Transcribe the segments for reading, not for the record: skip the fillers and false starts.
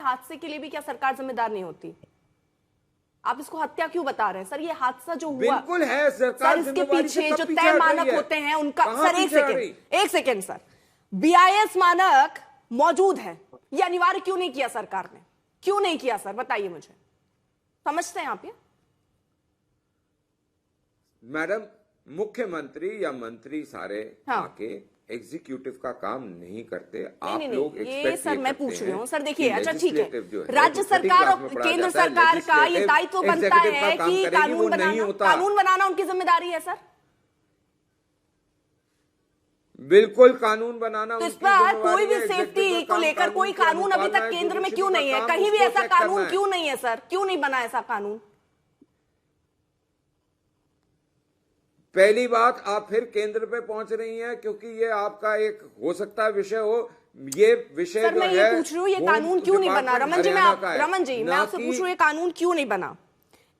हादसे के लिए भी क्या सरकार जिम्मेदार नहीं होती? आप इसको हत्या क्यों बता रहे हैं सर? ये हादसा जो हुआ बिल्कुल है, सरकार सर, इसके पीछे जो तय मानक होते हैं उनका, सर एक सेकेंड सर, BIS मानक मौजूद है, ये अनिवार्य क्यों नहीं किया सरकार ने? क्यों नहीं किया सर, बताइए मुझे, समझते हैं आप ये? मैडम, मुख्यमंत्री या मंत्री सारे हाँ। आके एग्जीक्यूटिव का काम नहीं करते। नहीं, आप लोग ये सर मैं पूछ रही हूँ सर, देखिए अच्छा ठीक है, जो है राज्य सरकार और केंद्र सरकार का ये दायित्व बनता है कि कानून बनाना उनकी जिम्मेदारी है सर। बिल्कुल, कानून बनाना। तो इस पर कोई भी सेफ्टी को लेकर कोई कानून अभी तक केंद्र में क्यों नहीं है? कहीं भी ऐसा कानून क्यों नहीं है सर? क्यों नहीं बना ऐसा कानून? पहली बात, आप फिर केंद्र पे पहुंच रही हैं क्योंकि ये आपका एक हो सकता है विषय हो, ये विषय सर मैं ये पूछ रही हूँ, ये कानून क्यों नहीं बना? रमन जी, मैं आपसे पूछ रही हूँ, ये कानून क्यों नहीं बना?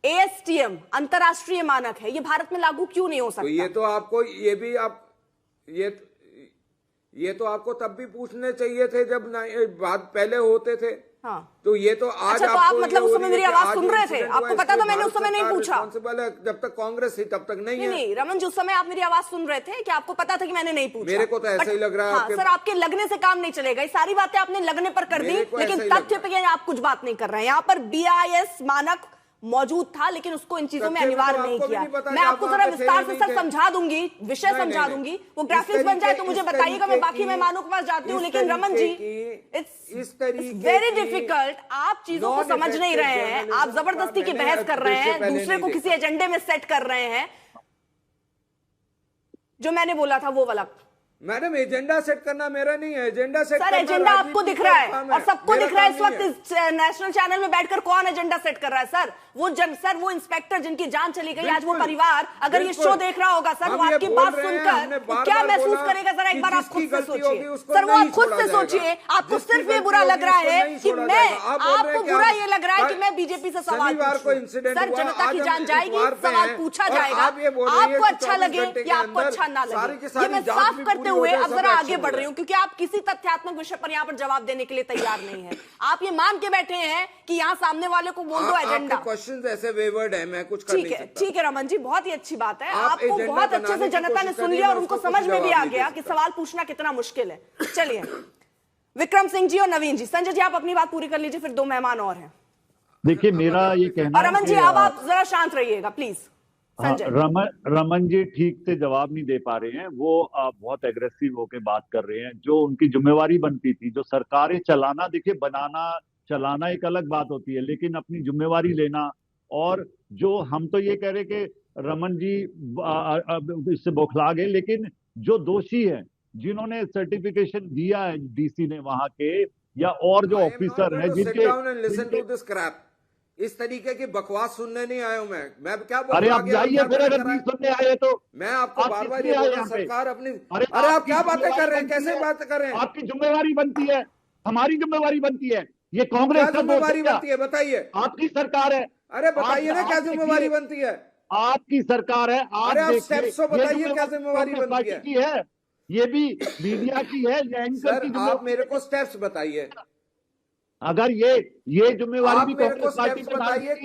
ASTM अंतरराष्ट्रीय मानक है, ये भारत में लागू क्यों नहीं हो सकता? तो ये तो आपको, ये भी आप, ये तो आपको तब भी पूछने चाहिए थे जब बात पहले होते थे। हाँ। तो ये तो आज अच्छा, तो आप मतलब उस समय मेरी आवाज सुन रहे थे? आपको पता था मैंने उस समय नहीं पूछा? जब तक कांग्रेस थी तब तक नहीं है। नहीं रमन जी, उस समय आप मेरी आवाज सुन रहे थे कि आपको पता था कि मैंने नहीं पूछा? मेरे को तो ऐसा ही लग रहा है। हाँ, सर आपके लगने से काम नहीं चलेगा, ये सारी बातें आपने लगने पर कर दी, लेकिन तथ्य पे आप कुछ बात नहीं कर रहे हैं। यहाँ पर BIS मानक मौजूद था, लेकिन उसको इन चीजों में अनिवार्य नहीं किया। मैं आपको जरा विस्तार से सर समझा दूंगी, विषय समझा दूंगी, वो ग्राफिक्स बन जाए तो मुझे बताइएगा, मैं बाकी मेहमानों के पास जाती हूँ। लेकिन Raman ji, it's very difficult, आप चीजों को समझ नहीं रहे हैं, आप जबरदस्ती की बहस कर रहे हैं, दूसरे को किसी एजेंडे में सेट कर रहे हैं। जो मैंने बोला था वो वाला। मैडम, एजेंडा सेट करना मेरा नहीं है, एजेंडा सेट सर एजेंडा आपको दिख रहा है और सबको दिख रहा है इस वक्त इस नेशनल चैनल में बैठकर कौन एजेंडा सेट कर रहा है सर? वो इंस्पेक्टर जिनकी जान चली गई, आज वो परिवार अगर ये शो देख रहा होगा सर, वो आपकी बात सुनकर क्या महसूस करेगा? जरा एक बार आप खुद से सोचिए सर, वो आप खुद से सोचिए। आपको सिर्फ ये बुरा लग रहा है कि आपको बुरा ये लग रहा है कि मैं बीजेपी से सवाल पूछूं? सर जनता की जान जाएगी, सवाल पूछा जाएगा, आपको अच्छा लगे या आपको अच्छा ना लगे, ये मैं साफ करते हुए अब जरा आगे बढ़ रही हूँ, क्योंकि आप किसी तथ्यात्मक विषय पर यहाँ पर जवाब देने के लिए तैयार नहीं है। आप ये मान के बैठे हैं कि यहाँ सामने वाले को बोल दो एजेंडा। क्वेश्चंस ऐसे वेवर्ड है, मैं कुछ कर नहीं सकता। ठीक है रमन जी, बहुत ही अच्छी बात है, आपको बहुत अच्छे से जनता ने सुन लिया और उनको समझ में भी आ गया कि सवाल पूछना कितना मुश्किल है। चलिए विक्रम सिंह जी और नवीन जी, संजय जी आप अपनी बात पूरी कर लीजिए, फिर दो मेहमान और हैं। देखिए मेरा ये कहना, रमन जी अब आप जरा शांत रहिएगा प्लीज। रमन जी ठीक से जवाब नहीं दे पा रहे हैं, वो बहुत एग्रेसिव होकर बात कर रहे हैं। जो उनकी जिम्मेवारी बनती थी, जो सरकारें चलाना, देखिए बनाना चलाना एक अलग बात होती है, लेकिन अपनी जिम्मेवारी लेना, और जो हम तो ये कह रहे कि रमन जी इससे बौखला गए, लेकिन जो दोषी है, जिन्होंने सर्टिफिकेशन दिया है डीसी ने वहां के, या और जो ऑफिसर है जिनके, इस तरीके की बकवास सुनने नहीं आया हूं मैं क्या बोल? अरे आप जाइए फिर, अगर नहीं सुनने आए तो। मैं आपको बार-बार ये बोल रहा हूं, सरकार अपनी, अरे आप क्या बातें कर रहे हैं, कैसे बात कर रहे हैं? आपकी जिम्मेवारी बनती है, हमारी जिम्मेवारी बनती है, ये कांग्रेस का जिम्मेवारी बनती है? बताइए, आपकी सरकार है। अरे बताइए ना क्या जिम्मेवारी बनती है? आपकी सरकार है, आप स्टेप्स तो बताइए क्या जिम्मेवारी बनती है? ये भी मीडिया की है, एंकर की। आप मेरे को स्टेप्स बताइए, अगर ये जिम्मेवारी भी मेरे को स्टेप्स बताइए,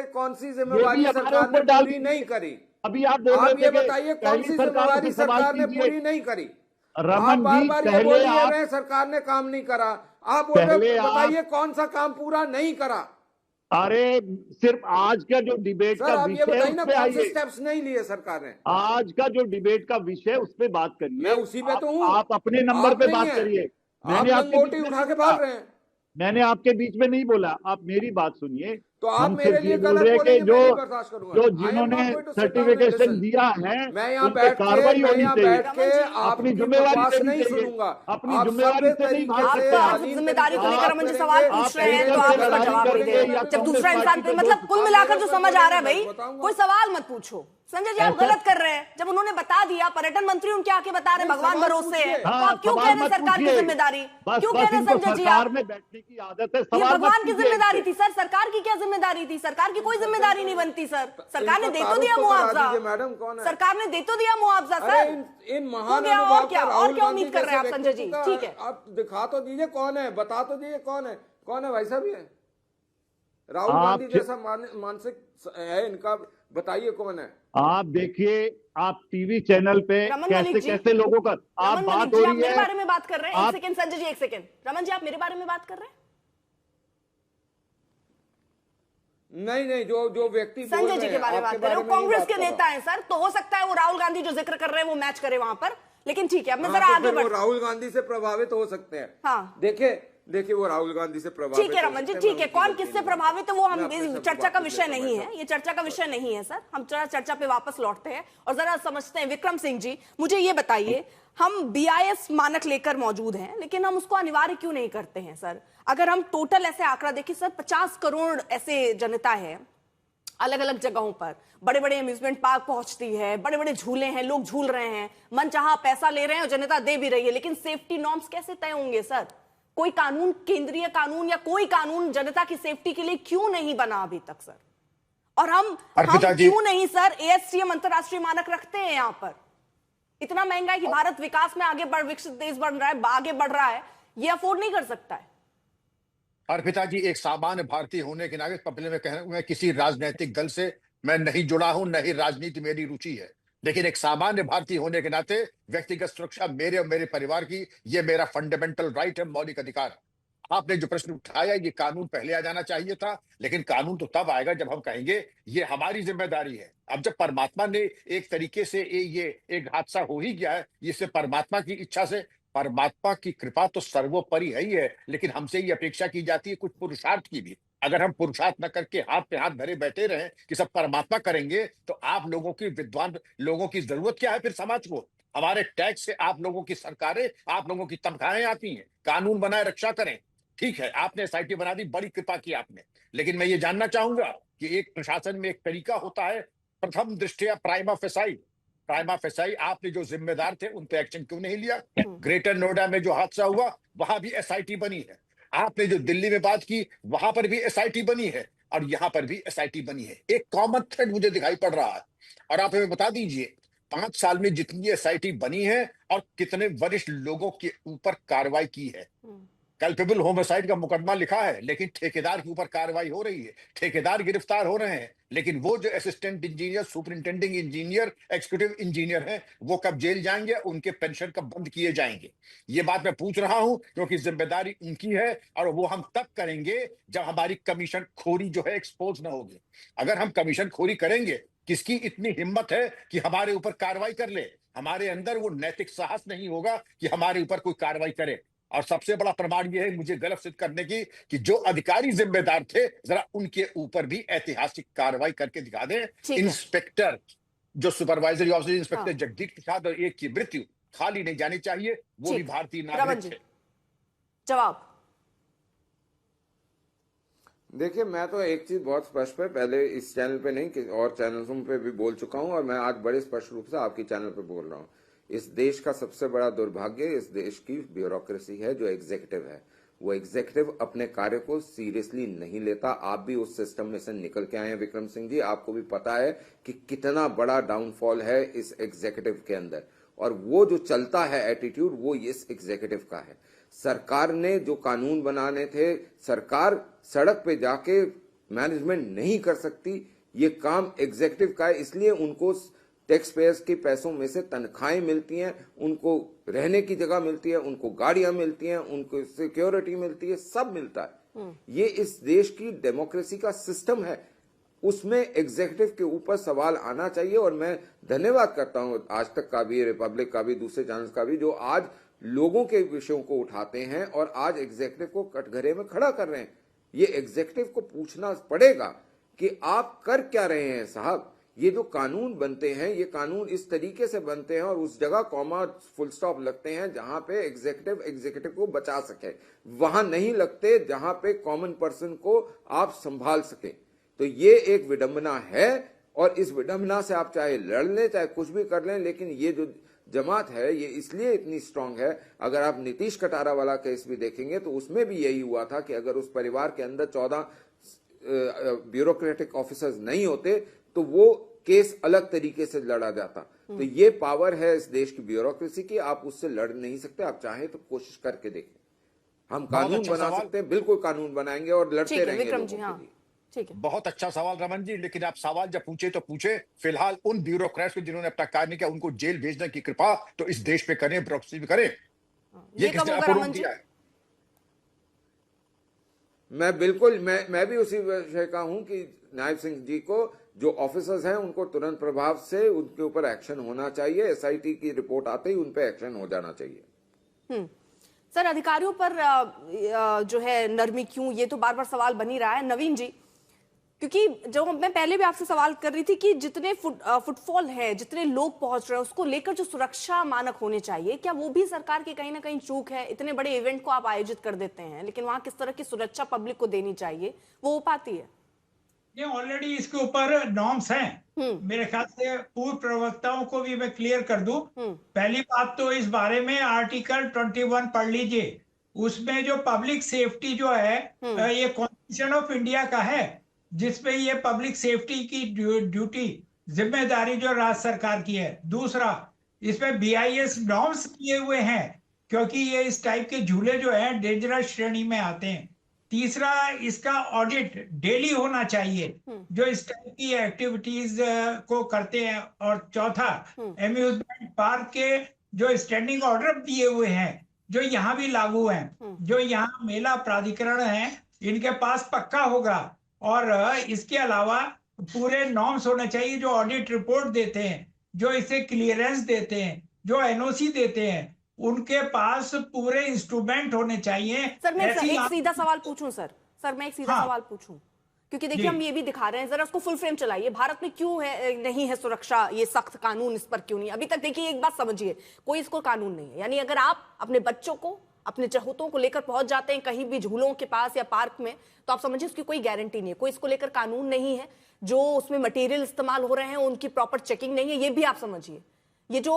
कौन सी जिम्मेवारी सरकार ने पूरी नहीं करी? अभी आप ये बताइए कौन सी जिम्मेवारी सरकार ने पूरी नहीं करी? रमन जी बार-बार बोल रहे हैं सरकार ने काम नहीं करा, आप बताइए कौन सा काम पूरा नहीं करा? अरे सिर्फ आज का जो डिबेट का विषय, कौन से स्टेप्स नहीं लिए सरकार ने? आज का जो डिबेट का विषय, उस पर बात करिए। मैं उसी पे तो हूँ, आप अपने नंबर पे बात करिए। मैंने आपके उठा के भाग रहे हैं। मैंने आपके बीच में नहीं बोला, आप मेरी बात सुनिए। तो आप मेरे लिए गलत बोलेंगे, मैं नहीं बर्दाश्त करूंगा। जो जिन्होंने सर्टिफिकेशन दिया है, मैं यहाँ बैठ के अपनी जिम्मेवारी से नहीं सुनूंगा, अपनी जिम्मेवारी से नहीं बात सकते। जिम्मेदारी को लेकर मुझे सवाल पूछ रहे हैं तो आप उसका जवाब नहीं दे रहे। जब दूसरा इंसान, मतलब कुल मिलाकर जो समझ आ रहा है भाई, कोई सवाल मत पूछो। संजय जी आप गलत कर रहे हैं, जब उन्होंने बता दिया, पर्यटन मंत्री उनके आके बता रहे भगवान भरोसे है, तो आप क्यों कह रहे हैं सरकार की जिम्मेदारी? क्यों कह रहे हैं संजय जी आप? बैठने की आदत है, ये भगवान की जिम्मेदारी थी सर, सरकार की क्या जिम्मेदारी थी? सरकार की कोई जिम्मेदारी नहीं बनती सर, सरकार ने दे तो दिया मुआवजा, मैडम कौन है? सरकार ने दे तो दिया मुआवजा सर, इन महान और क्या उम्मीद कर रहे हैं आप संजय जी? ठीक है, आप दिखा तो दीजिए कौन है, बता तो दीजिए कौन है, कौन है भाई साहब ये? राहुल गांधी जैसा मानसिक है इनका, बताइए कौन है? आप देखिए, आप टीवी चैनल पे कैसे कैसे लोगों का आप बात हो रही है। मेरे बारे में बात कर रहे हैं। एक सेकंड संजय जी, एक सेकंड। रमन जी, आप मेरे बारे में बात कर रहे हैं? नहीं, जो व्यक्ति संजय जी के बारे में बात कर रहे हैं, कांग्रेस के नेता हैं सर, तो हो सकता है वो राहुल गांधी जो जिक्र कर रहे हैं वो मैच करे वहां पर, लेकिन ठीक है, अब मैं जरा आगे बढ़। राहुल गांधी से प्रभावित हो सकते हैं। हाँ, देखिए वो राहुल गांधी से प्रभावित। ठीक है रमन जी, ठीक है, कौन किससे प्रभावित है वो हम चर्चा का विषय नहीं है, ये चर्चा का विषय नहीं है सर। हम जरा चर्चा पे वापस लौटते हैं और जरा समझते हैं। विक्रम सिंह जी, मुझे ये बताइए, हम BIS मानक लेकर मौजूद हैं, लेकिन हम उसको अनिवार्य क्यों नहीं करते हैं सर? अगर हम टोटल ऐसे आंकड़ा देखें सर, 50 करोड़ ऐसे जनता है अलग अलग जगहों पर, बड़े बड़े अम्यूजमेंट पार्क पहुंचती है, बड़े बड़े झूले हैं, लोग झूल रहे हैं, मन चाहा पैसा ले रहे हैं और जनता दे भी रही है, लेकिन सेफ्टी नॉर्म्स कैसे तय होंगे सर? कोई कानून, केंद्रीय कानून या कोई कानून जनता की सेफ्टी के लिए क्यों नहीं बना अभी तक सर? और हम क्यों नहीं सर ASTM अंतरराष्ट्रीय मानक रखते हैं यहां पर? इतना महंगा है कि भारत विकास में विकसित देश बन रहा है, आगे बढ़ रहा है, ये अफोर्ड नहीं कर सकता है। अर्पिता जी, एक सामान्य भारतीय होने के नाते पहले मैं कह रहा हूं, मैं किसी राजनीतिक दल से मैं नहीं जुड़ा हूं, न ही राजनीति मेरी रुचि है, लेकिन एक सामान्य भारतीय होने के नाते व्यक्तिगत सुरक्षा मेरे और मेरे परिवार की, ये मेरा फंडामेंटल राइट है, मौलिक अधिकार। आपने जो प्रश्न उठाया, ये कानून पहले आ जाना चाहिए था, लेकिन कानून तो तब आएगा जब हम कहेंगे ये हमारी जिम्मेदारी है। अब जब परमात्मा ने एक तरीके से ये एक हादसा हो ही गया है, इससे परमात्मा की इच्छा से, परमात्मा की कृपा तो सर्वोपरि है ही है, लेकिन हमसे ये अपेक्षा की जाती है कुछ पुरुषार्थ की भी। अगर हम पुरुषार्थ न करके हाथ पे हाथ धरे बैठे रहे कि सब परमात्मा करेंगे, तो आप लोगों की, विद्वान लोगों की जरूरत क्या है फिर समाज को? हमारे टैक्स से आप लोगों की सरकारें, आप लोगों की तनख्वाहें आती हैं। कानून बनाए, रक्षा करें। ठीक है, आपने SIT बना दी, बड़ी कृपा की आपने, लेकिन मैं ये जानना चाहूंगा कि एक प्रशासन में एक तरीका होता है, प्रथम दृष्टया प्राइमा फेसाई आपने जो जिम्मेदार थे उन पे एक्शन क्यों नहीं लिया? ग्रेटर नोएडा में जो हादसा हुआ वहां भी SIT बनी है। आपने जो दिल्ली में बात की वहां पर भी SIT बनी है, और यहां पर भी SIT बनी है। एक कॉमन थ्रेड मुझे दिखाई पड़ रहा है, और आप हमें बता दीजिए 5 साल में जितनी SIT बनी है और कितने वरिष्ठ लोगों के ऊपर कार्रवाई की है। कल्पेबल होमिसाइड का मुकदमा लिखा है, लेकिन ठेकेदार के ऊपर कार्रवाई हो रही है, ठेकेदार गिरफ्तार हो रहे हैं, लेकिन वो जो assistant engineer, superintending engineer, executive engineer हैं, वो कब जेल जाएंगे, उनके पेंशन कब बंद किए जाएंगे? ये बात मैं पूछ रहा हूं क्योंकि जिम्मेदारी उनकी है, और वो हम तब करेंगे जब हमारी कमीशन खोरी जो है एक्सपोज ना होगी। अगर हम कमीशन खोरी करेंगे, किसकी इतनी हिम्मत है कि हमारे ऊपर कार्रवाई कर ले? हमारे अंदर वो नैतिक साहस नहीं होगा कि हमारे ऊपर कोई कार्रवाई करे। और सबसे बड़ा प्रमाण यह है मुझे गलत सिद्ध करने की कि जो अधिकारी जिम्मेदार थे, जरा उनके ऊपर भी ऐतिहासिक कार्रवाई करके दिखा दें। इंस्पेक्टर, जो supervisory officer inspector Jagdish Prasad और एक की मृत्यु खाली नहीं जानी चाहिए, वो भी भारतीय नागरिक थे। जवाब देखिए, मैं तो एक चीज बहुत स्पष्ट है, पहले इस चैनल पे नहीं कि और चैनलों पे भी बोल चुका हूं, और मैं आज बड़े स्पष्ट रूप से आपकी चैनल पे बोल रहा हूं। इस देश का सबसे बड़ा दुर्भाग्य इस देश की ब्यूरोक्रेसी है, जो एग्जीक्यूटिव है। वो एग्जीक्यूटिव अपने कार्य को सीरियसली नहीं लेता। आप भी उस सिस्टम में से निकल के आए हैं विक्रम सिंह जी, आपको भी पता है कि कितना बड़ा डाउनफॉल है इस एग्जीक्यूटिव के अंदर, और वो जो चलता है एटीट्यूड, वो इस एग्जीक्यूटिव का है। सरकार ने जो कानून बनाने थे, सरकार सड़क पे जाके मैनेजमेंट नहीं कर सकती, ये काम एग्जीक्यूटिव का है, इसलिए उनको टैक्स पेयर्स के पैसों में से तनख्वाहें मिलती हैं, उनको रहने की जगह मिलती है, उनको गाड़ियां मिलती हैं, उनको सिक्योरिटी मिलती है, सब मिलता है। ये इस देश की डेमोक्रेसी का सिस्टम है, उसमें एग्जीक्यूटिव के ऊपर सवाल आना चाहिए। और मैं धन्यवाद करता हूं आज तक का भी, रिपब्लिक का भी, दूसरे चैनल्स का भी, जो आज लोगों के विषयों को उठाते हैं और आज एग्जीक्यूटिव को कटघरे में खड़ा कर रहे हैं। ये एग्जीक्यूटिव को पूछना पड़ेगा कि आप कर क्या रहे हैं साहब। ये जो कानून बनते हैं, ये कानून इस तरीके से बनते हैं और उस जगह कॉमा फुल स्टॉप लगते हैं जहां पे एग्जीक्यूटिव को बचा सके, वहां नहीं लगते जहां पे कॉमन पर्सन को आप संभाल सके। तो ये एक विडंबना है, और इस विडंबना से आप चाहे लड़ लें, चाहे कुछ भी कर लें, लेकिन ये जो जमात है ये इसलिए इतनी स्ट्रांग है। अगर आप नीतीश कटारा वाला केस भी देखेंगे तो उसमें भी यही हुआ था कि अगर उस परिवार के अंदर 14 ब्यूरोक्रेटिक ऑफिसर्स नहीं होते तो वो केस अलग तरीके से लड़ा जाता। तो ये पावर है इस देश की ब्यूरोक्रेसी की, आप उससे लड़ नहीं सकते। आप चाहें तो कोशिश करके देखें। हम कानून अच्छा बना सवाल। सकते हैं, बिल्कुल कानून बनाएंगे और लड़ते ठीक है रहेंगे विक्रम जी, लोगों हाँ के लिए। ठीक है। बहुत अच्छा सवाल रमन जी, लेकिन आप सवाल जब पूछे तो पूछे, फिलहाल उन ब्यूरोक्रेट्स को जिन्होंने अपना कार्य नहीं किया उनको जेल भेजने की कृपा तो इस देश पे करें, ब्यूरोक्रेसी भी करें। ये किसने कब होगा अप्रूव रमन जी? किया है? मैं भी उसी विषय का हूं कि नायब सिंह जी को, जो ऑफिसर्स हैं उनको तुरंत प्रभाव से उनके ऊपर एक्शन होना चाहिए। एसआईटी की रिपोर्ट आते ही उन पे एक्शन हो जाना चाहिए। सर अधिकारियों पर जो है नरमी क्यों, ये तो बार बार सवाल बन ही रहा है। नवीन जी, क्योंकि जो मैं पहले भी आपसे सवाल कर रही थी कि जितने फुटफॉल है, जितने लोग पहुंच रहे हैं, उसको लेकर जो सुरक्षा मानक होने चाहिए, क्या वो भी सरकार की कहीं ना कहीं चूक है? इतने बड़े इवेंट को आप आयोजित कर देते हैं, लेकिन वहां किस तरह की सुरक्षा पब्लिक को देनी चाहिए, वो हो पाती है? ये ऑलरेडी इसके ऊपर नॉर्म्स हैं। मेरे ख्याल से पूर्व प्रवक्ताओं को भी मैं क्लियर कर दूं। पहली बात तो इस बारे में आर्टिकल 21 पढ़ लीजिए। उसमें जो पब्लिक सेफ्टी जो है ये कॉन्स्टिट्यूशन ऑफ इंडिया का है, जिसमें ये पब्लिक सेफ्टी की ड्यूटी, जिम्मेदारी जो राज्य सरकार की है। दूसरा, इसमें BIS नॉर्म्स किए हुए हैं, क्योंकि ये इस टाइप के झूले जो है डेंजरस श्रेणी में आते हैं। तीसरा, इसका ऑडिट डेली होना चाहिए जो इस टाइप की एक्टिविटीज को करते हैं। और चौथा, एम्यूजमेंट पार्क के जो स्टैंडिंग ऑर्डर दिए हुए हैं, जो यहाँ भी लागू हैं, जो यहाँ मेला प्राधिकरण है, इनके पास पक्का होगा। और इसके अलावा पूरे नॉर्म्स होने चाहिए जो ऑडिट रिपोर्ट देते हैं, जो इसे क्लियरेंस देते हैं, जो NOC देते हैं, उनके पास पूरे इंस्ट्रूमेंट होने चाहिए। सर मैं एक सीधा सवाल पूछूं सर मैं एक सीधा हाँ। सवाल पूछूं, क्योंकि देखिए हम ये भी दिखा रहे हैं, जरा उसको फुल फ्रेम चलाइए। भारत में क्यों है नहीं है सुरक्षा, ये सख्त कानून इस पर क्यों नहीं? अभी तक देखिए, एक बात समझिए, कोई इसको कानून नहीं है। यानी अगर आप अपने बच्चों को, अपने चहेतों को लेकर पहुंच जाते हैं कहीं भी झूलों के पास या पार्क में, तो आप समझिए उसकी कोई गारंटी नहीं है, कोई इसको लेकर कानून नहीं है। जो उसमें मटेरियल इस्तेमाल हो रहे हैं उनकी प्रॉपर चेकिंग नहीं है, ये भी आप समझिए। ये जो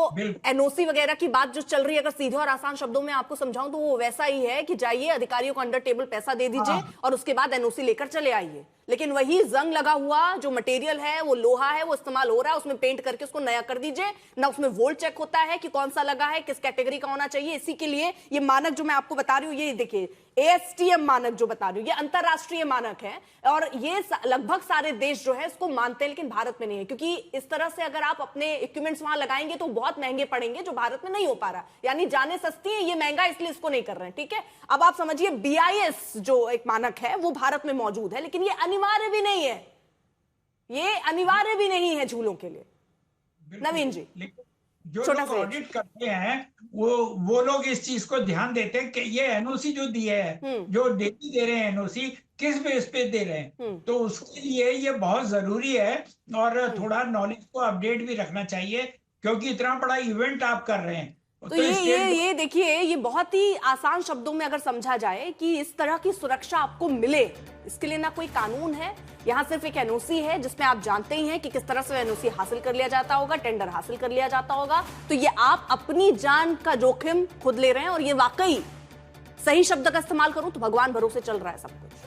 NOC वगैरह की बात जो चल रही है, अगर सीधे और आसान शब्दों में आपको समझाऊं तो वो वैसा ही है कि जाइए अधिकारियों को अंडर टेबल पैसा दे दीजिए और उसके बाद NOC लेकर चले आइए। लेकिन वही जंग लगा हुआ जो मटेरियल है, वो लोहा है, वो इस्तेमाल हो रहा है, उसमें पेंट करके उसको नया कर दीजिए ना। उसमें वोल्ट चेक होता है कि कौन सा लगा है, किस कैटेगरी का होना चाहिए। इसी के लिए ये मानक जो मैं आपको बता रही हूँ, ये देखिए ASTM मानक जो बता रही हूँ, ये अंतरराष्ट्रीय मानक है और ये लगभग सारे देश जो है इसको मानते हैं, लेकिन भारत में नहीं है। क्योंकि इस तरह से अगर आप अपने इक्विपमेंट्स वहां लगाएंगे तो बहुत महंगे पड़ेंगे, जो भारत में नहीं हो पा रहा। यानी जाने सस्ती है, ये महंगा, इसलिए इसको नहीं कर रहे हैं। ठीक है, अब आप समझिए BIS जो एक मानक है वो भारत में मौजूद है, लेकिन ये अनिवार्य भी नहीं है, ये अनिवार्य भी नहीं है झूलों के लिए। नवीन जी, जो लोग ऑडिट करते हैं वो लोग इस चीज को ध्यान देते हैं कि ये NOC जो दिए हैं, जो डेली दे रहे हैं NOC, किस बेस पे दे रहे हैं। तो उसके लिए ये बहुत जरूरी है और थोड़ा नॉलेज को अपडेट भी रखना चाहिए, क्योंकि इतना बड़ा इवेंट आप कर रहे हैं। तो ये देखिए, ये बहुत ही आसान शब्दों में अगर समझा जाए कि इस तरह की सुरक्षा आपको मिले, इसके लिए ना कोई कानून है, यहाँ सिर्फ एक NOC है जिसमें आप जानते ही हैं कि किस तरह से NOC हासिल कर लिया जाता होगा, टेंडर हासिल कर लिया जाता होगा। तो ये आप अपनी जान का जोखिम खुद ले रहे हैं और ये वाकई, सही शब्द का इस्तेमाल करूं तो भगवान भरोसे चल रहा है सब कुछ।